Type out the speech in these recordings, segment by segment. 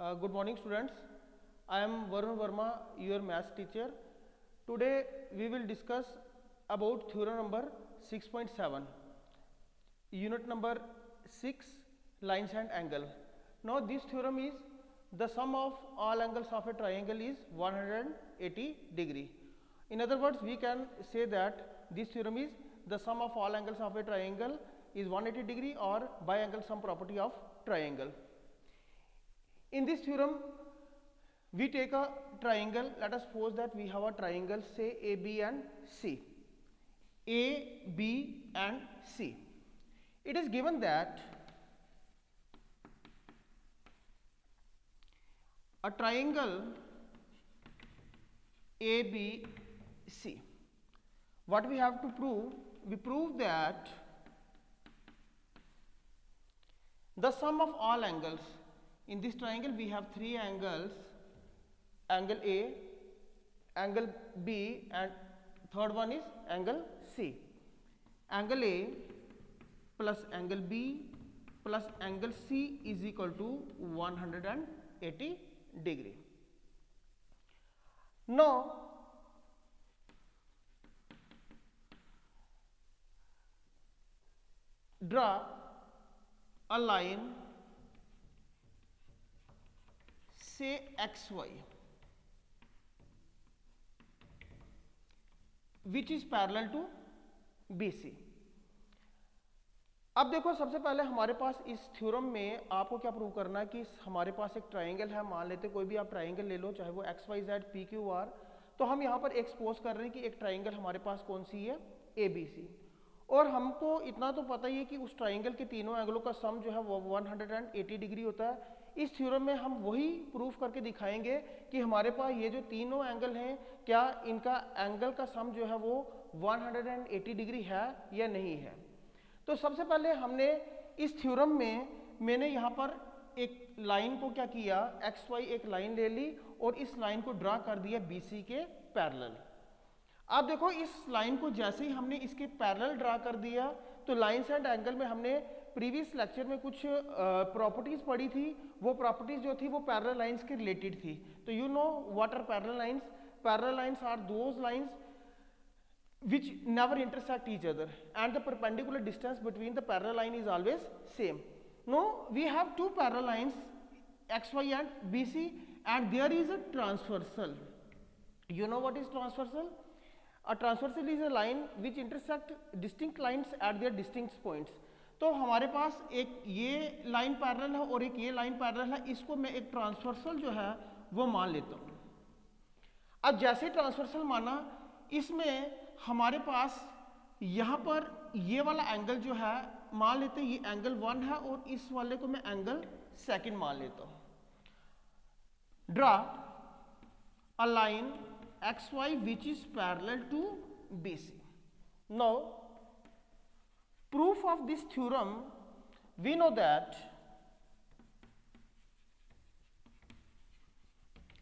Good morning students. I am Varun Verma, your maths teacher. Today we will discuss about theorem number 6.7, unit number 6, lines and angle. Now this theorem is the sum of all angles of a triangle is 180 degree. In other words, we can say that this theorem is the sum of all angles of a triangle is 180 degree or biangle sum property of triangle. In this theorem, we take a triangle. Let us suppose that we have a triangle, say A, B and C. A, B and C. It is given that a triangle ABC. What we have to prove? We prove that the sum of all angles. In this triangle we have three angles, angle A, angle B and third one is angle C. Angle A plus angle B plus angle C is equal to 180 degree. Now draw a line, say XY, which is parallel to BC. अब देखो, सबसे पहले हमारे पास इस theorem में आपको क्या prove करना है कि हमारे पास एक ट्राइंगल है. मान लेते कोई भी आप ट्राइंगल ले लो, चाहे वो XYZ PQR. तो हम यहाँ पर एक्सपोज कर रहे हैं कि एक ट्राइंगल हमारे पास कौन सी है, ABC. और हमको इतना तो पता ही है कि उस ट्राइंगल के तीनों एंगलों का सम जो है वो 180 डिग्री होता है. इस थ्योरम में हम वही प्रूफ करके दिखाएंगे कि हमारे पास ये जो तीनों एंगल हैं, क्या इनका एंगल का सम जो है वो 180 डिग्री है या नहीं है. तो सबसे पहले हमने इस थ्योरम में मैंने यहाँ पर एक लाइन को क्या किया, XY एक लाइन ले ली और इस लाइन को ड्रा कर दिया BC के पैरेलल. अब देखो, इस लाइन को जैसे ही हमने इसके पैरेलल ड्रा कर दिया तो लाइंस एंड एंगल में हमने प्रीवियस लेक्चर में कुछ प्रॉपर्टीज पढ़ी थी. वो प्रॉपर्टीज जो थी वो पैरेलल लाइंस के रिलेटेड थी. तो you know what are parallel lines. Parallel lines are those lines which never intersect each other and the perpendicular distance between the parallel line is always same. Now we have two parallel lines XY and BC and there is a transversal. You know what is transversal? A transversal is a line which intersect distinct lines at their distinct points. तो हमारे पास एक ये line parallel है और एक ये line parallel है. इसको मैं एक ट्रांसवर्सल जो है वो मान लेता हूँ. अब जैसे ट्रांसवर्सल माना, इसमें हमारे पास यहाँ पर ये वाला एंगल जो है मान लेते हैं ये एंगल 1 है और इस वाले को मैं एंगल 2 मान लेता हूँ. Draw a line XY which is parallel to BC. Now proof of this theorem, we know that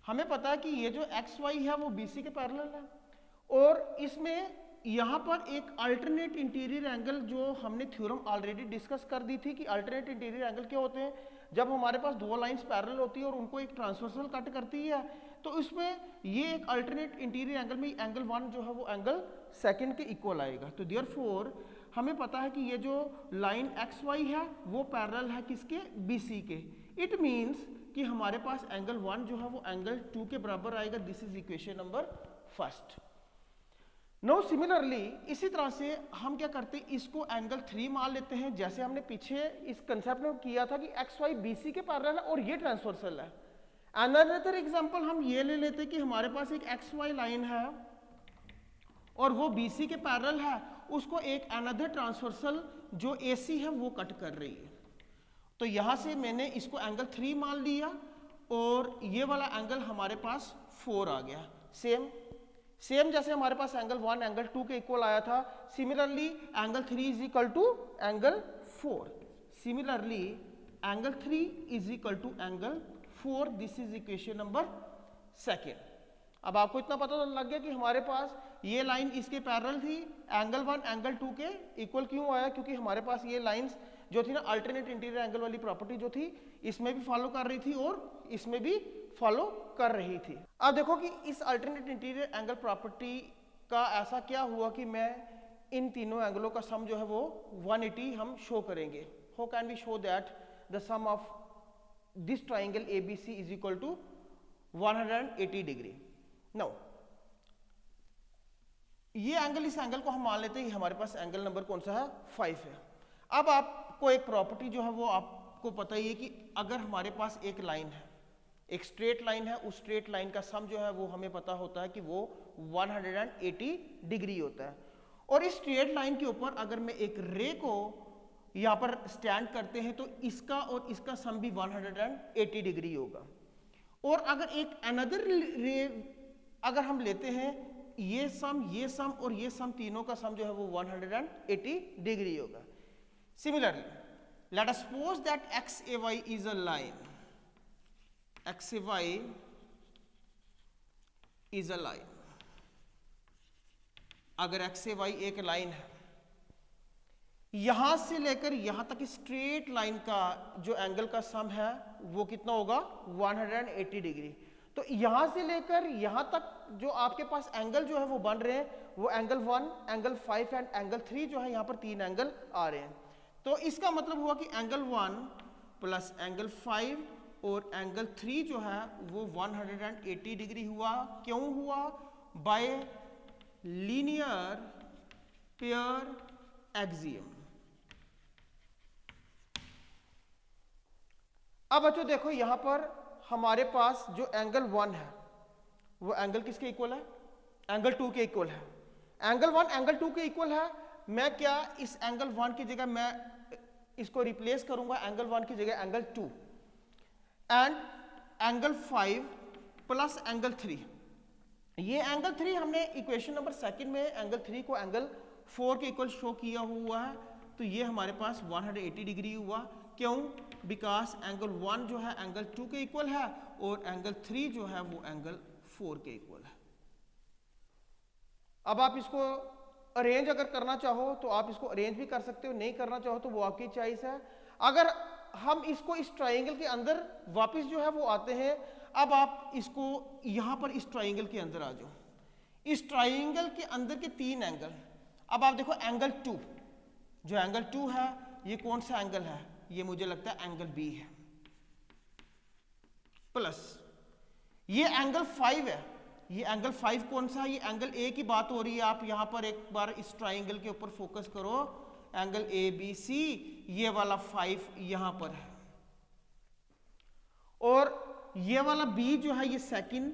हमें पता है कि ये जो XY है वो BC के पैरेलल है और इसमें यहाँ पर एक अल्टरनेट इंटीरियर एंगल जो हमने थ्योरम ऑलरेडी डिस्कस कर दी थी कि अल्टरनेट इंटीरियर एंगल क्या होते हैं. जब हमारे पास दो लाइंस पैरेलल होती है और उनको एक ट्रांसवर्सल कट करती है तो इसमें ये एक अल्टरनेट इंटीरियर एंगल में एंगल 1 जो है वो एंगल 2 के इक्वल आएगा. तो देयरफॉर हमें पता है कि ये जो लाइन XY है वो पैरेलल है किसके, BC के. इट मीन्स कि हमारे पास एंगल 1 जो है वो एंगल 2 के बराबर आएगा. This is equation number 1. No similarly इसी तरह से हम क्या करते हैं, इसको एंगल 3 मान लेते हैं. जैसे हमने पीछे इस कंसेप्ट में किया था कि XY BC के पैरेलल है और ये ट्रांसवर्सल है. अनदर एग्जांपल हम ये ले लेते हैं कि हमारे पास एक XY लाइन है और वो BC के पैरेलल है. उसको एक अनदर ट्रांसवर्सल जो AC है वो कट कर रही है. तो यहाँ से मैंने इसको एंगल 3 मान लिया और ये वाला एंगल हमारे पास 4 आ गया. सेम जैसे हमारे पास एंगल 1 एंगल 2 के इक्वल आया था, similarly angle 3 is equal to angle 4. Similarly angle 3 is equal to angle 4. This is equation number 2. अब आपको इतना पता तो लग गया कि हमारे पास ये लाइन इसके पैरेलल थी, एंगल 1 एंगल 2 के इक्वल क्यों आया, क्योंकि हमारे पास ये लाइंस जो थी ना अल्टरनेट इंटीरियर एंगल वाली प्रॉपर्टी जो थी इसमें भी फॉलो कर रही थी और इसमें भी फॉलो कर रही थी। अब देखो कि इस अल्टरनेट इंटीरियर एंगल प्रॉपर्टी का ऐसा क्या हुआ कि मैं इन तीनों एंगलों का सम जो है वो 180 हम शो करेंगे। How can we show that the sum of this triangle ABC is equal to 180 degree. Now ये एंगल, इस एंगल को हम मान लेते हैं हमारे पास एंगल नंबर कौन सा है 5 है। अब आपको एक प्रॉपर्टी जो है वो आपको पता ही है कि अगर हमारे पास एक लाइन है, एक स्ट्रेट लाइन है, उस स्ट्रेट लाइन का सम जो है वो हमें पता होता है कि वो 180 डिग्री होता है। और इस स्ट्रेट लाइन के ऊपर अगर मैं एक रे को यहाँ पर स्टैंड करते हैं तो इसका और इसका सम भी 180 डिग्री होगा। और अगर एक अनदर रे अगर हम लेते हैं, ये सम और ये सम तीनों का सम जो है वो 180 डिग्री होगा। Similarly let us suppose that XAY is a line, XAY is a line. अगर XAY एक लाइन है, यहां से लेकर यहां तक स्ट्रेट लाइन का जो एंगल का सम है वो कितना होगा 180 डिग्री। तो यहां से लेकर यहां तक जो आपके पास एंगल जो है वो बन रहे हैं वो एंगल 1, एंगल 5 एंड एंगल 3 जो है यहां पर 3 एंगल आ रहे हैं। तो इसका मतलब हुआ कि एंगल 1 प्लस एंगल 5 और एंगल 3 जो है वो 180 डिग्री हुआ। क्यों हुआ? Bye linear pair axiom. अब बच्चों देखो यहां पर हमारे पास जो एंगल 1 है वो एंगल किसके इक्वल है? एंगल 2 के इक्वल है। एंगल 1 एंगल 2 के इक्वल है। मैं क्या इस एंगल 1 की जगह मैं इसको रिप्लेस करूंगा एंगल 1 की जगह angle 2 and angle 5 plus angle 3। ये एंगल 3 हमने इक्वेशन नंबर 2 में एंगल 3 को एंगल 4 के इक्वल शो किया हुआ है। तो ये हमारे पास 180 डिग्री हुआ। क्यों? बिकॉज एंगल 1 जो है एंगल 2 के इक्वल है और एंगल 3 जो है वो एंगल 4 के इक्वल है। अब आप इसको अरेंज अगर करना चाहो तो आप इसको अरेंज भी कर सकते हो, नहीं करना चाहो तो वो आपकी चॉइस है। अगर हम इसको इस ट्राइंगल के अंदर वापस जो है वो आते हैं, अब आप इसको यहां पर इस ट्राइंगल के अंदर आ जाओ। इस ट्राइंगल के अंदर के 3 एंगल, अब आप देखो एंगल 2, जो एंगल 2 है ये कौन सा एंगल है? ये मुझे लगता है एंगल B है। प्लस ये एंगल 5 है। ये एंगल 5 कौन सा है? ये एंगल A की बात हो रही है। आप यहां पर एक बार इस ट्राइंगल के ऊपर फोकस करो, एंगल ABC, ये वाला 5 यहां पर है और ये वाला B जो है ये सेकंड,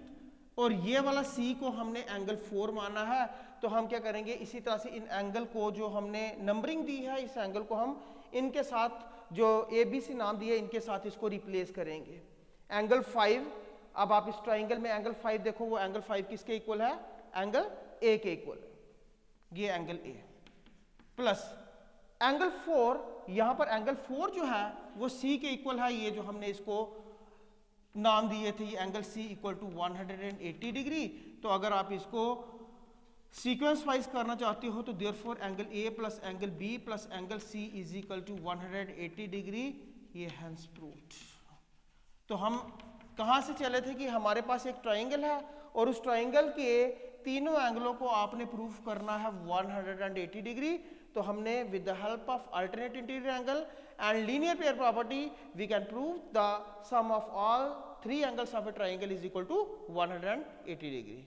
और ये वाला C को हमने एंगल 4 माना है। तो हम क्या करेंगे, इसी तरह से इन एंगल को जो हमने नंबरिंग दी है, इस एंगल को हम इनके साथ जो ABC नाम दिए इनके साथ इसको रिप्लेस करेंगे। एंगल 5, अब आप इस ट्राइंगल में एंगल 5 देखो, वो एंगल 5 किसके इक्वल है? एंगल A के इक्वल है। ये एंगल A प्लस एंगल 4, यहां पर एंगल 4 जो है वो C के इक्वल है। ये जो हमने इसको नाम दिए थे, ये angle C equal to 180 degree. तो अगर आप इसको सीक्वेंस वाइज करना चाहते हो तो therefore angle A plus angle B plus angle C is equal to 180 degree. ये हैंस प्रूव्ड। तो हम कहां से चले थे कि हमारे पास एक ट्राइंगल है और उस ट्राइंगल के तीनों एंगलों को आपने प्रूव करना है 180 डिग्री। तो हमने with the help of alternate interior angle and linear pair property we can prove the sum of all 3 angles of a triangle is equal to 180 degree.